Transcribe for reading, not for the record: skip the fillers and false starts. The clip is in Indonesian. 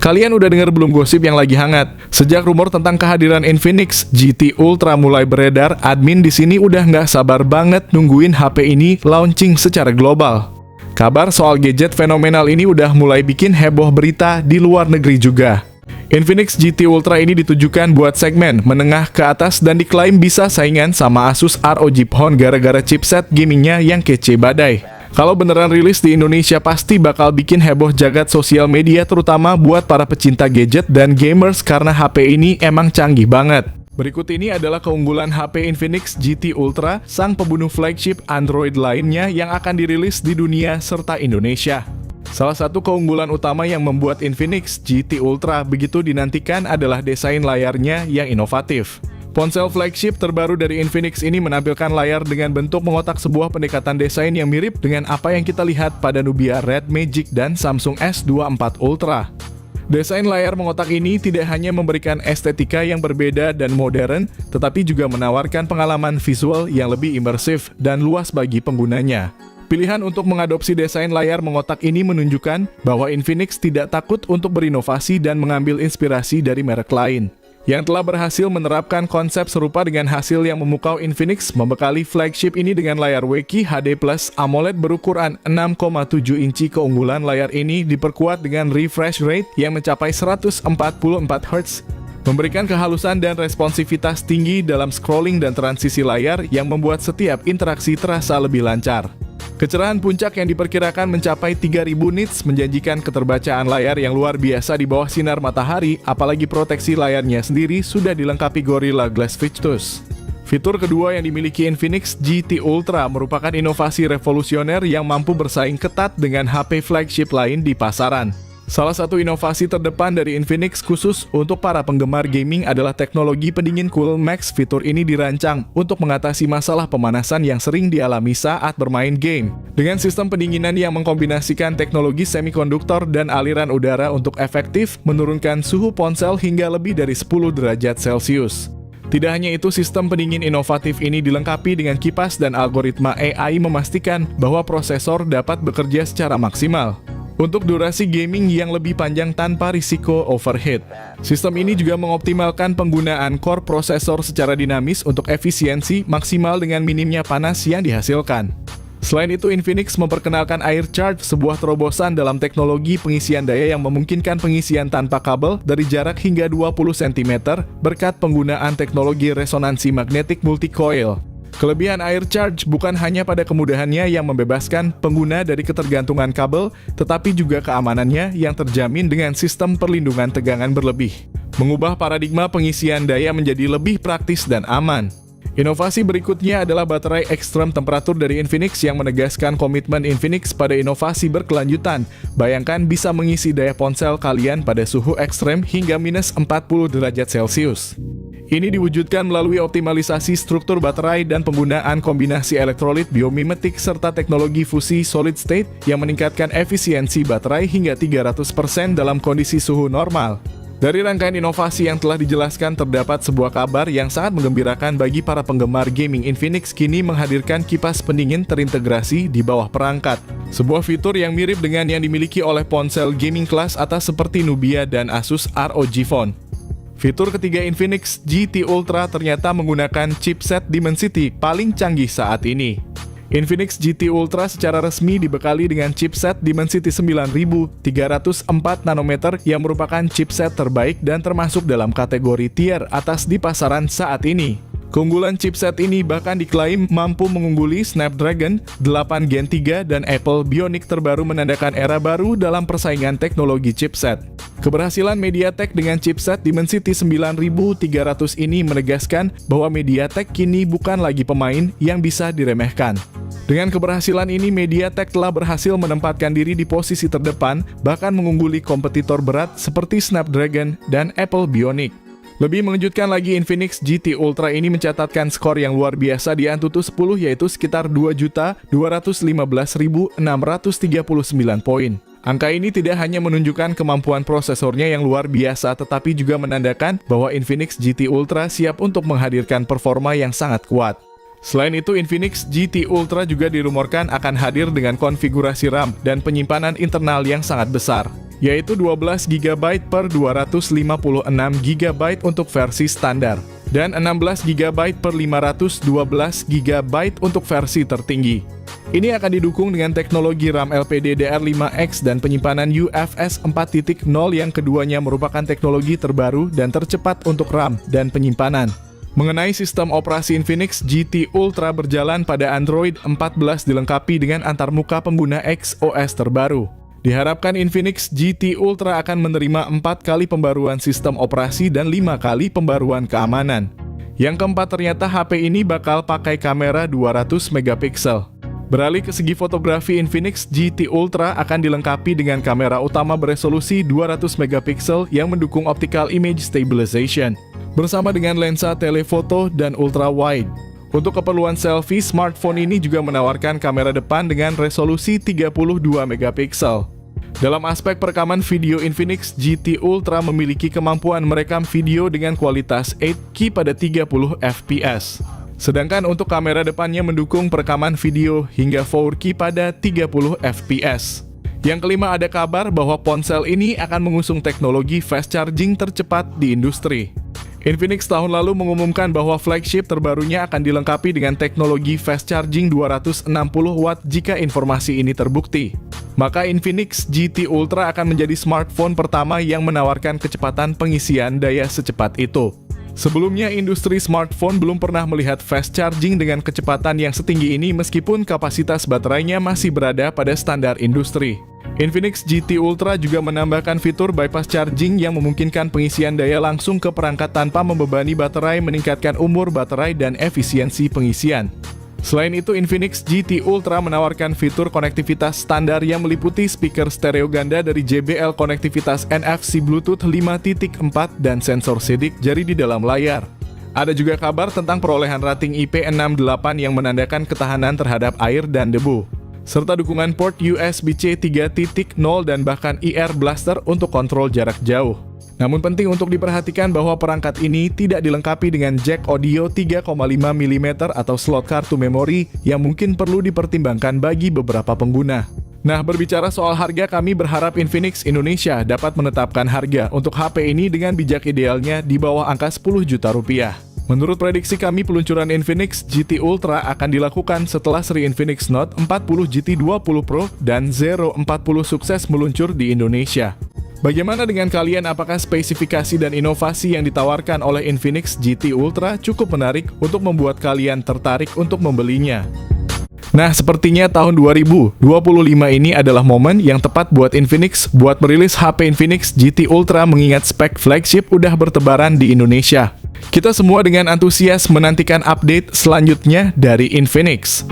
Kalian udah denger belum gosip yang lagi hangat? Sejak rumor tentang kehadiran Infinix GT Ultra mulai beredar, admin di sini udah nggak sabar banget nungguin HP ini launching secara global. Kabar soal gadget fenomenal ini udah mulai bikin heboh berita di luar negeri juga. Infinix GT Ultra ini ditujukan buat segmen menengah ke atas dan diklaim bisa saingan sama Asus ROG Phone gara-gara chipset gamingnya yang kece badai. Kalau beneran rilis di Indonesia pasti bakal bikin heboh jagat sosial media terutama buat para pecinta gadget dan gamers karena HP ini emang canggih banget. Berikut ini adalah keunggulan HP Infinix GT Ultra, sang pembunuh flagship Android lainnya yang akan dirilis di dunia serta Indonesia. Salah satu keunggulan utama yang membuat Infinix GT Ultra begitu dinantikan adalah desain layarnya yang inovatif. Ponsel flagship terbaru dari Infinix ini menampilkan layar dengan bentuk mengotak, sebuah pendekatan desain yang mirip dengan apa yang kita lihat pada Nubia Red Magic dan Samsung S24 Ultra. Desain layar mengotak ini tidak hanya memberikan estetika yang berbeda dan modern, tetapi juga menawarkan pengalaman visual yang lebih imersif dan luas bagi penggunanya. Pilihan untuk mengadopsi desain layar mengotak ini menunjukkan bahwa Infinix tidak takut untuk berinovasi dan mengambil inspirasi dari merek lain yang telah berhasil menerapkan konsep serupa dengan hasil yang memukau. Infinix membekali flagship ini dengan layar WQHD+ AMOLED berukuran 6,7 inci. Keunggulan layar ini diperkuat dengan refresh rate yang mencapai 144 Hz, memberikan kehalusan dan responsivitas tinggi dalam scrolling dan transisi layar yang membuat setiap interaksi terasa lebih lancar. Kecerahan puncak yang diperkirakan mencapai 3000 nits menjanjikan keterbacaan layar yang luar biasa di bawah sinar matahari, apalagi proteksi layarnya sendiri sudah dilengkapi Gorilla Glass Victus. Fitur kedua yang dimiliki Infinix GT Ultra merupakan inovasi revolusioner yang mampu bersaing ketat dengan HP flagship lain di pasaran. Salah satu inovasi terdepan dari Infinix khusus untuk para penggemar gaming adalah teknologi pendingin Cool Max. Fitur ini dirancang untuk mengatasi masalah pemanasan yang sering dialami saat bermain game. Dengan sistem pendinginan yang mengkombinasikan teknologi semikonduktor dan aliran udara untuk efektif menurunkan suhu ponsel hingga lebih dari 10 derajat Celcius. Tidak hanya itu, sistem pendingin inovatif ini dilengkapi dengan kipas dan algoritma AI memastikan bahwa prosesor dapat bekerja secara maksimal untuk durasi gaming yang lebih panjang tanpa risiko overheat. Sistem ini juga mengoptimalkan penggunaan core prosesor secara dinamis untuk efisiensi maksimal dengan minimnya panas yang dihasilkan. Selain itu, Infinix memperkenalkan Air Charge, sebuah terobosan dalam teknologi pengisian daya yang memungkinkan pengisian tanpa kabel dari jarak hingga 20 cm berkat penggunaan teknologi resonansi magnetik multi-coil. Kelebihan Air Charge bukan hanya pada kemudahannya yang membebaskan pengguna dari ketergantungan kabel, tetapi juga keamanannya yang terjamin dengan sistem perlindungan tegangan berlebih, mengubah paradigma pengisian daya menjadi lebih praktis dan aman. Inovasi berikutnya adalah baterai ekstrem temperatur dari Infinix yang menegaskan komitmen Infinix pada inovasi berkelanjutan. Bayangkan bisa mengisi daya ponsel kalian pada suhu ekstrem hingga minus 40 derajat Celcius. Ini diwujudkan melalui optimalisasi struktur baterai dan penggunaan kombinasi elektrolit biomimetik serta teknologi fusi solid state yang meningkatkan efisiensi baterai hingga 300% dalam kondisi suhu normal. Dari rangkaian inovasi yang telah dijelaskan, terdapat sebuah kabar yang sangat menggembirakan bagi para penggemar gaming. Infinix kini menghadirkan kipas pendingin terintegrasi di bawah perangkat, sebuah fitur yang mirip dengan yang dimiliki oleh ponsel gaming kelas atas seperti Nubia dan Asus ROG Phone. Fitur ketiga Infinix GT Ultra ternyata menggunakan chipset Dimensity paling canggih saat ini. Infinix GT Ultra secara resmi dibekali dengan chipset Dimensity 9304 nanometer yang merupakan chipset terbaik dan termasuk dalam kategori tier atas di pasaran saat ini. Keunggulan chipset ini bahkan diklaim mampu mengungguli Snapdragon 8 Gen 3 dan Apple Bionic terbaru, menandakan era baru dalam persaingan teknologi chipset. Keberhasilan MediaTek dengan chipset Dimensity 9300 ini menegaskan bahwa MediaTek kini bukan lagi pemain yang bisa diremehkan. Dengan keberhasilan ini, MediaTek telah berhasil menempatkan diri di posisi terdepan, bahkan mengungguli kompetitor berat seperti Snapdragon dan Apple Bionic. Lebih mengejutkan lagi, Infinix GT Ultra ini mencatatkan skor yang luar biasa di Antutu 10, yaitu sekitar 2.215.639 poin. Angka ini tidak hanya menunjukkan kemampuan prosesornya yang luar biasa, tetapi juga menandakan bahwa Infinix GT Ultra siap untuk menghadirkan performa yang sangat kuat. Selain itu, Infinix GT Ultra juga dirumorkan akan hadir dengan konfigurasi RAM dan penyimpanan internal yang sangat besar. yaitu 12 GB per 256 GB untuk versi standar, dan 16 GB per 512 GB untuk versi tertinggi. Ini akan didukung dengan teknologi RAM LPDDR5X dan penyimpanan UFS 4.0 yang keduanya merupakan teknologi terbaru dan tercepat untuk RAM dan penyimpanan. Mengenai sistem operasi Infinix GT Ultra berjalan pada Android 14 dilengkapi dengan antarmuka pengguna XOS terbaru. Diharapkan Infinix GT Ultra akan menerima 4 kali pembaruan sistem operasi dan 5 kali pembaruan keamanan. Yang keempat, ternyata HP ini bakal pakai kamera 200 megapiksel. Beralih ke segi fotografi, Infinix GT Ultra akan dilengkapi dengan kamera utama beresolusi 200 megapiksel yang mendukung optical image stabilization, bersama dengan lensa telefoto dan ultra wide. Untuk keperluan selfie, smartphone ini juga menawarkan kamera depan dengan resolusi 32 megapiksel. Dalam aspek perekaman video, Infinix GT Ultra memiliki kemampuan merekam video dengan kualitas 8K pada 30 fps. Sedangkan untuk kamera depannya mendukung perekaman video hingga 4K pada 30 fps. Yang kelima, ada kabar bahwa ponsel ini akan mengusung teknologi fast charging tercepat di industri. Infinix tahun lalu mengumumkan bahwa flagship terbarunya akan dilengkapi dengan teknologi fast charging 260 watt jika informasi ini terbukti. Maka Infinix GT Ultra akan menjadi smartphone pertama yang menawarkan kecepatan pengisian daya secepat itu. Sebelumnya, industri smartphone belum pernah melihat fast charging dengan kecepatan yang setinggi ini meskipun kapasitas baterainya masih berada pada standar industri. Infinix GT Ultra juga menambahkan fitur bypass charging yang memungkinkan pengisian daya langsung ke perangkat tanpa membebani baterai, meningkatkan umur baterai dan efisiensi pengisian. Selain itu, Infinix GT Ultra menawarkan fitur konektivitas standar yang meliputi speaker stereo ganda dari JBL, konektivitas NFC Bluetooth 5.4, dan sensor sidik jari di dalam layar. Ada juga kabar tentang perolehan rating IP68 yang menandakan ketahanan terhadap air dan debu, serta dukungan port USB-C 3.0 dan bahkan IR Blaster untuk kontrol jarak jauh. Namun penting untuk diperhatikan bahwa perangkat ini tidak dilengkapi dengan jack audio 3,5 mm atau slot kartu memori yang mungkin perlu dipertimbangkan bagi beberapa pengguna. Nah, berbicara soal harga, kami berharap Infinix Indonesia dapat menetapkan harga untuk HP ini dengan bijak, idealnya di bawah angka 10 juta rupiah. Menurut prediksi kami, peluncuran Infinix GT Ultra akan dilakukan setelah seri Infinix Note 40 GT 20 Pro dan Zero 40 sukses meluncur di Indonesia. Bagaimana dengan kalian? Apakah spesifikasi dan inovasi yang ditawarkan oleh Infinix GT Ultra cukup menarik untuk membuat kalian tertarik untuk membelinya? Nah, sepertinya tahun 2025 ini adalah momen yang tepat buat Infinix buat merilis HP Infinix GT Ultra, mengingat spek flagship udah bertebaran di Indonesia. Kita semua dengan antusias menantikan update selanjutnya dari Infinix.